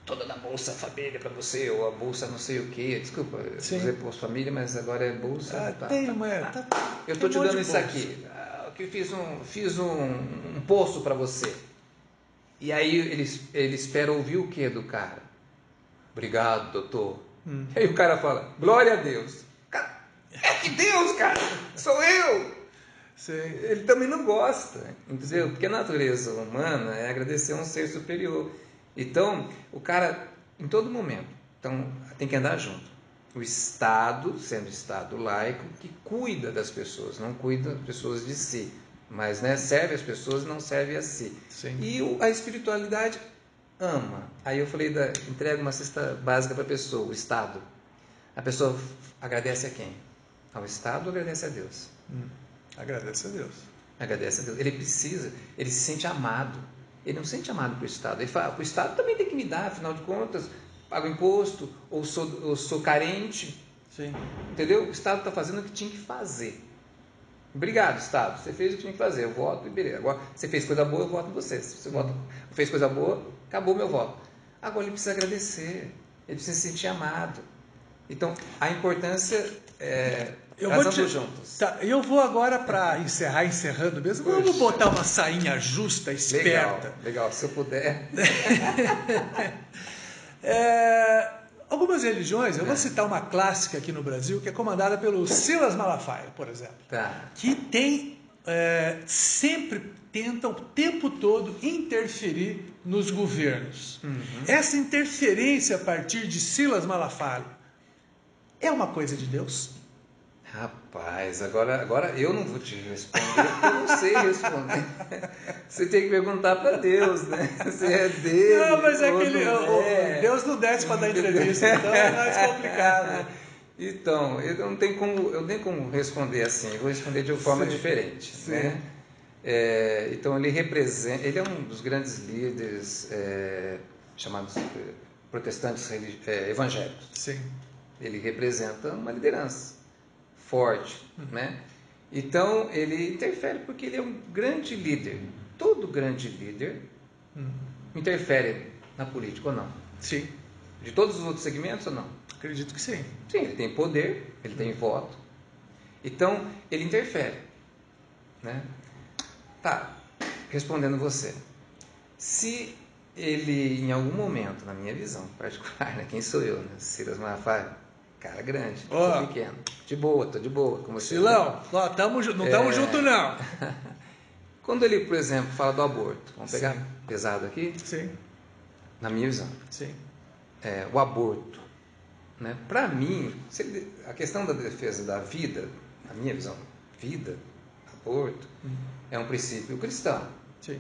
toda da Bolsa Família para você, ou a Bolsa não sei o quê. Desculpa, usei Bolsa Família, mas agora é Bolsa. Eu estou te dando isso aqui. Que fiz um poço para você. E aí ele espera ouvir o que do cara? Obrigado, doutor. Aí o cara fala, glória a Deus. Cara, é que Deus, cara, sou eu. Sim. Ele também não gosta, entendeu? Porque a natureza humana é agradecer a um ser superior. Então, o cara, em todo momento, então, tem que andar junto. O Estado, sendo Estado laico, que cuida das pessoas, não cuida das pessoas de si, mas, né, serve as pessoas e não serve a si. Sim. E a espiritualidade ama. Aí eu falei, entrega uma cesta básica para a pessoa, o Estado. A pessoa agradece a quem? Ao Estado ou agradece a Deus? Agradece a Deus. Agradece a Deus. Ele ele se sente amado. Ele não se sente amado pelo Estado. Ele fala, o Estado também tem que me dar, afinal de contas, pago imposto, ou sou carente. Sim. Entendeu? O Estado está fazendo o que tinha que fazer. Obrigado, Estado. Você fez o que tinha que fazer. Eu voto e beleza. Agora, você fez coisa boa, eu voto em você. Se você fez coisa boa, acabou meu voto. Agora ele precisa agradecer. Ele precisa se sentir amado. Então, a importância é... Nós vamos juntos. Tá, eu vou agora para encerrando mesmo. Poxa. Vamos botar uma sainha justa, esperta. Legal, se eu puder. Algumas religiões, eu vou citar uma clássica aqui no Brasil, que é comandada pelo Silas Malafaia, por exemplo. Tá. Que tem, sempre tenta o tempo todo interferir nos governos. Essa interferência a partir de Silas Malafaia é uma coisa de Deus? Rapaz, agora eu não vou te responder, porque eu não sei responder. Você tem que perguntar para Deus, né? Você é Deus. Não, mas Deus não desce para dar entrevista, então é mais complicado. Então, eu não tenho como responder assim, eu vou responder de uma forma diferente. Sim. Né? Então ele é um dos grandes líderes chamados protestantes evangélicos. Sim. Ele representa uma liderança forte, né? Então ele interfere porque ele é um grande líder. Todo grande líder interfere na política ou não? Sim. De todos os outros segmentos ou não? Acredito que sim. Sim, ele tem poder, ele tem voto. Então ele interfere, né? Tá, respondendo você. Se ele em algum momento, na minha visão particular, né? Quem sou eu, né? Silas Malafaia, cara grande, sou pequeno. Tô de boa. Como Silão, não estamos juntos não. Quando ele, por exemplo, fala do aborto, vamos pegar pesado aqui? Sim. Na minha visão. Sim. O aborto. Né? Para mim, a questão da defesa da vida, na minha visão, vida, aborto, é um princípio cristão. Sim.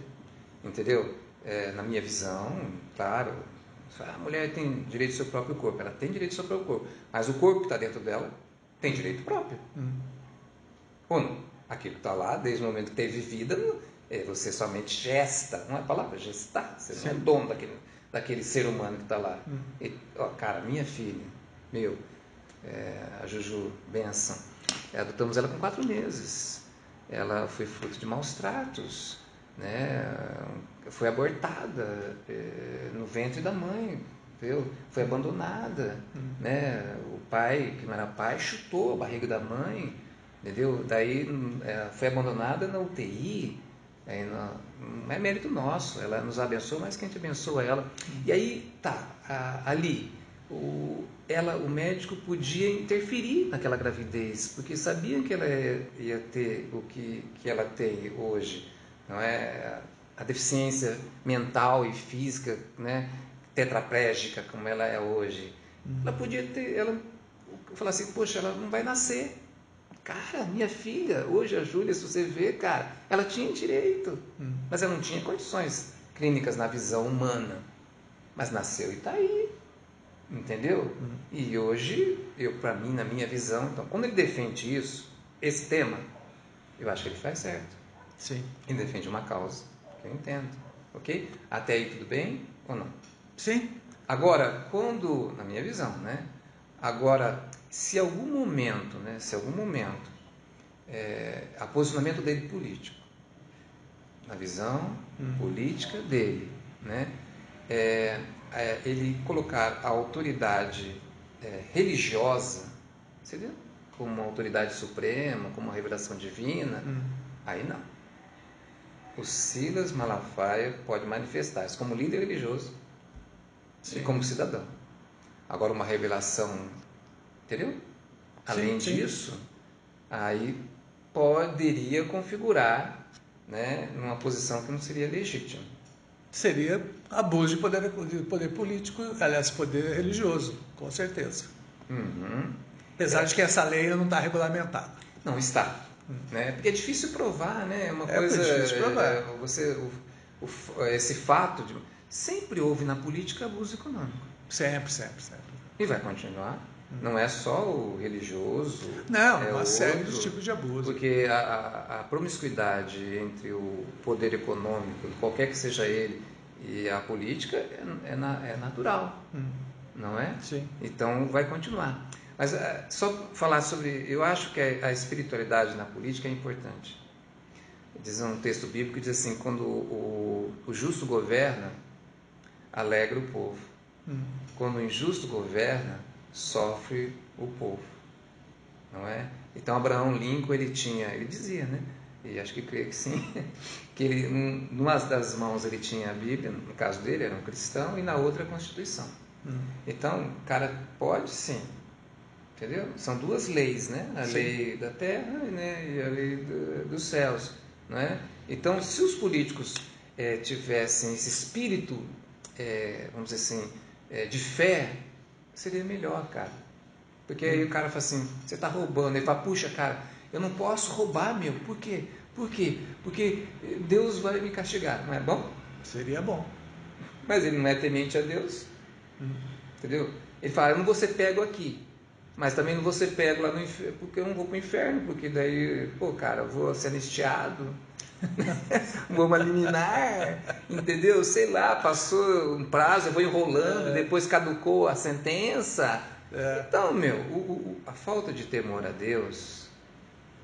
Entendeu? Na minha visão, claro, a mulher tem direito ao seu próprio corpo, ela tem direito ao seu próprio corpo, mas o corpo que está dentro dela tem direito próprio. Ou não? Aquilo que está lá, desde o momento que teve vida, você somente gesta, não é a palavra gestar, você não é dono daquele ser humano que está lá. Cara, minha filha, a Juju Benção, adotamos ela com 4 meses, ela foi fruto de maus tratos, né? Foi abortada no ventre da mãe, entendeu? Foi abandonada, né? O pai, que não era pai, chutou a barriga da mãe, entendeu? Daí foi abandonada na UTI. Não é mérito nosso, ela nos abençoa, mas quem te abençoa ela. E aí ali o médico podia interferir naquela gravidez, porque sabiam que ela ia ter o que ela tem hoje, não é? A deficiência mental e física, né? Tetraplégica como ela é hoje. Ela podia falar assim, poxa, ela não vai nascer. Cara, minha filha, hoje a Júlia, se você ver, cara, ela tinha direito, mas ela não tinha condições clínicas na visão humana, mas nasceu e está aí, entendeu? E hoje, para mim, na minha visão, então, quando ele defende esse tema, eu acho que ele faz certo. Sim. Ele defende uma causa, que eu entendo, ok? Até aí tudo bem ou não? Sim. Agora, na minha visão, né? Agora, se algum momento, a posicionamento dele político, na visão política dele, né? Ele colocar a autoridade religiosa, seria como uma autoridade suprema, como uma revelação divina, aí não. O Silas Malafaia pode manifestar isso como líder religioso, sim, e como cidadão. Agora, uma revelação, entendeu? Além sim, disso, aí poderia configurar, né, numa posição que não seria legítima. Seria abuso de poder político, aliás, poder religioso, com certeza. Apesar de que essa lei não está regulamentada. Não está. Né? Porque é difícil provar, né? É uma coisa. É difícil provar. Esse fato de. Sempre houve na política abuso econômico. Sempre. E vai continuar. Não é só o religioso. Não, uma série de tipos de abuso. Porque a promiscuidade entre o poder econômico, qualquer que seja ele, e a política é natural. Não é? Sim. Então vai continuar. Mas só falar sobre... Eu acho que a espiritualidade na política é importante. Diz um texto bíblico que diz assim: quando o justo governa, alegra o povo. Quando o injusto governa, sofre o povo. Não é? Então Abraão Lincoln, ele dizia, né? E acho que creio que sim, que ele, numa das mãos ele tinha a Bíblia, no caso dele era um cristão, e na outra a Constituição. Então o cara pode sim, entendeu? São duas leis, né? A lei da terra, né? E a lei dos céus, né? Então, se os políticos tivessem esse espírito, vamos dizer assim, de fé, seria melhor, cara. Porque aí o cara fala assim: você está roubando. Ele fala: puxa, cara, eu não posso roubar, meu. Por quê? Porque Deus vai me castigar. Não é bom? Seria bom. Mas ele não é temente a Deus. Entendeu? Ele fala: eu não vou ser pego aqui, mas também não vou ser pego lá no inferno, porque eu não vou para o inferno, porque daí, pô, cara, eu vou ser anistiado, vou uma liminar, entendeu? Sei lá, passou um prazo, eu vou enrolando, depois caducou a sentença. Então, a falta de temor a Deus,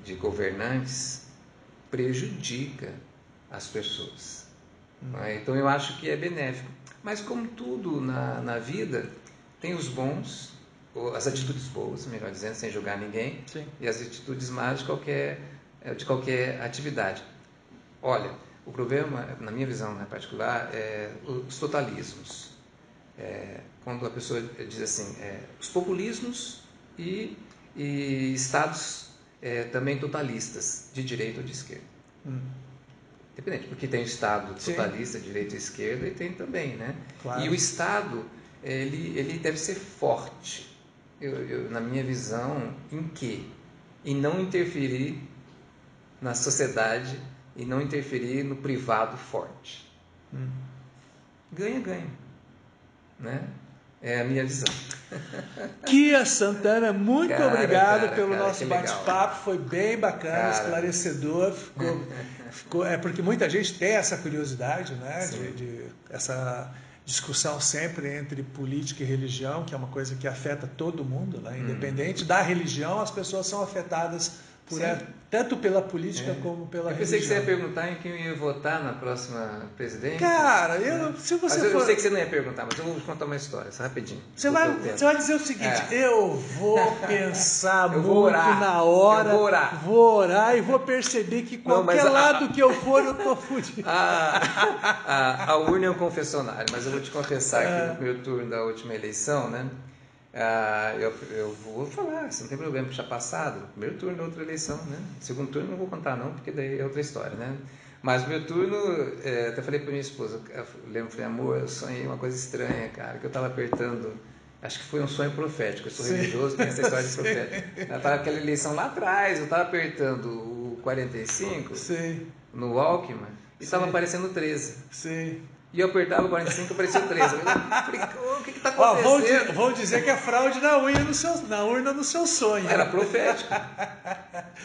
de governantes, prejudica as pessoas. Então, eu acho que é benéfico. Mas, como tudo na vida, tem os bons, as atitudes boas, melhor dizendo, sem julgar ninguém, sim, e as atitudes más de qualquer atividade. Olha, o problema, na minha visão, né, particular, é os totalismos. Quando a pessoa diz assim, os populismos e estados também totalistas, de direita ou de esquerda. Independente, porque tem o estado totalista, de direita e esquerda, e tem também, né? Claro. E o estado, ele deve ser forte, na minha visão, em quê? Em não interferir na sociedade e não interferir no privado forte. Ganha, né? É a minha visão. Kia Santana, muito obrigado pelo nosso bate-papo, foi bem bacana, esclarecedor, ficou, porque muita gente tem essa curiosidade, né, de essa discussão sempre entre política e religião, que é uma coisa que afeta todo mundo, né, independente da religião, as pessoas são afetadas tanto pela política como pela religião. Eu pensei que você ia perguntar em quem eu ia votar na próxima presidência. Cara, se você mas eu sei que você não ia perguntar, mas eu vou contar uma história, rapidinho. Você vai dizer o seguinte: eu vou pensar muito na hora, eu vou orar e vou perceber que qualquer lado que eu for, eu tô fudido. A urna é um confessionário, mas eu vou te confessar que no meu turno da última eleição, né? Eu vou falar, você não tem problema, puxar passado, primeiro turno da outra eleição, né? Segundo turno não vou contar não, porque daí é outra história, né? Mas no meu turno, até falei para minha esposa, falei, amor, eu sonhei uma coisa estranha, cara, que eu estava apertando, acho que foi um sonho profético, eu sou religioso, tem essa história de profético. Eu estava naquela eleição lá atrás, eu estava apertando o 45 no Walkman e estava aparecendo 13. Sim. E eu apertava o 45 e aparecia o 13. Eu falei, o que está acontecendo? Vou dizer que é fraude na urna no seu sonho. Era profético.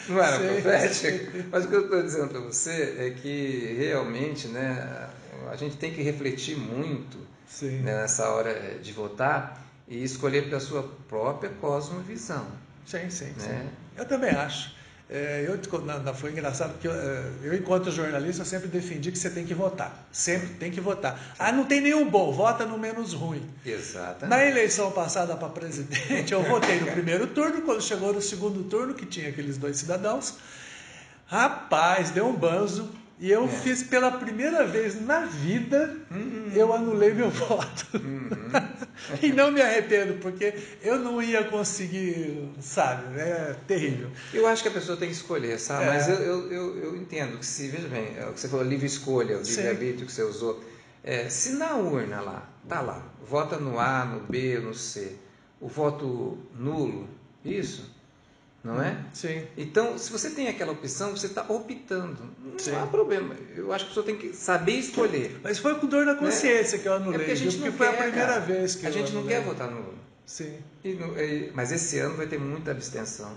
Não era profético? Mas o que eu estou dizendo para você é que realmente, né, a gente tem que refletir muito, né, nessa hora de votar e escolher pela sua própria cosmovisão. Sim. Eu também acho. Foi engraçado porque eu, enquanto jornalista, sempre defendi que você tem que votar. Sempre tem que votar. Não tem nenhum bom, vota no menos ruim. Exatamente. Na eleição passada para presidente, eu votei no primeiro turno. Quando chegou no segundo turno, que tinha aqueles 2 cidadãos, rapaz, deu um banzo. E eu fiz pela primeira vez na vida, eu anulei meu voto. E não me arrependo, porque eu não ia conseguir, sabe? É terrível. Eu acho que a pessoa tem que escolher, sabe? Mas eu entendo que se, veja bem, o que você falou, livre escolha, o livre-arbítrio que você usou. Se na urna lá, tá lá, vota no A, no B, no C, o voto nulo, isso... Não é? Sim. Então, se você tem aquela opção, você está optando. Não há problema. Eu acho que a pessoa tem que saber escolher. Mas foi com dor na consciência que eu anulei. Porque a gente não foi quer, a primeira vez que a gente não quer votar nulo. Sim. Mas esse ano vai ter muita abstenção.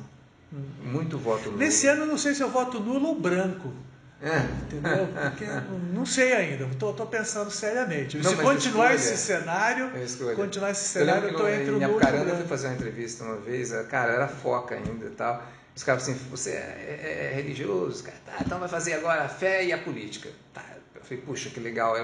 Muito voto nulo. Nesse ano eu não sei se eu voto nulo ou branco. Entendeu? Porque não sei ainda. Estou pensando seriamente. Se continuar esse cenário, eu estou entre o nulo e o branco. Eu fui fazer uma entrevista uma vez, cara, era foca ainda e tal. Os caras assim, você é religioso? Cara, então vai fazer agora a fé e a política. Eu falei, puxa, que legal.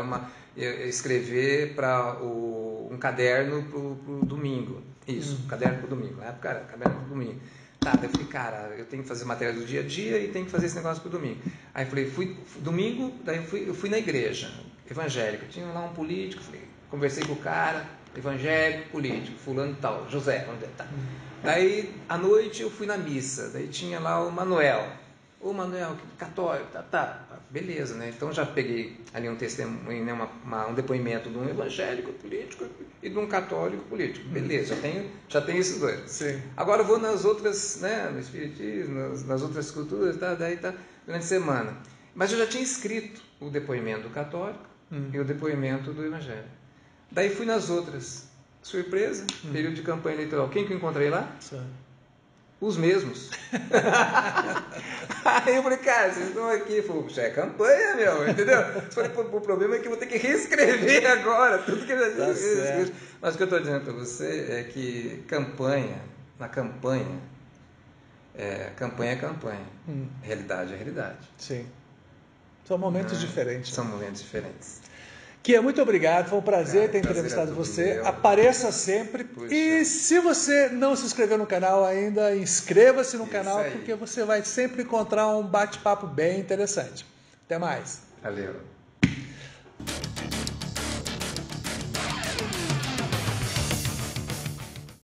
Escrever para um caderno pro domingo. Isso, caderno pro domingo. Na época era caderno pro domingo. Daí eu falei, cara, eu tenho que fazer matéria do dia a dia e tenho que fazer esse negócio pro domingo. Aí eu falei, domingo, daí eu fui na igreja evangélica. Tinha lá um político, conversei com o cara, evangélico, político, fulano tal, José, tá. Daí, à noite, eu fui na missa. Daí tinha lá o Manuel. Ô, Manuel, católico, tá. Beleza, né? Então, já peguei ali um testemunho, né? um depoimento de um evangélico político e de um católico político. Beleza, já tenho esses dois. Sim. Agora eu vou nas outras, né? No espiritismo, nas outras culturas, daí tá durante a semana. Mas eu já tinha escrito o depoimento do católico e o depoimento do evangélico. Daí fui nas outras. Surpresa, período de campanha eleitoral. Quem que eu encontrei lá? Sim. Os mesmos. Aí eu falei, cara, vocês estão aqui. Falei, puxa, é campanha, meu, entendeu? Eu falei, o problema é que eu vou ter que reescrever agora tudo que eu já disse. Mas o que eu estou dizendo para você é que na campanha é campanha. Realidade é realidade. Sim. São momentos diferentes. São momentos diferentes. Kia, muito obrigado, foi um prazer ter entrevistado você. Apareça sempre. Puxa. E se você não se inscreveu no canal ainda, inscreva-se no canal, aí. porque você vai sempre encontrar um bate-papo bem interessante. Até mais. Valeu.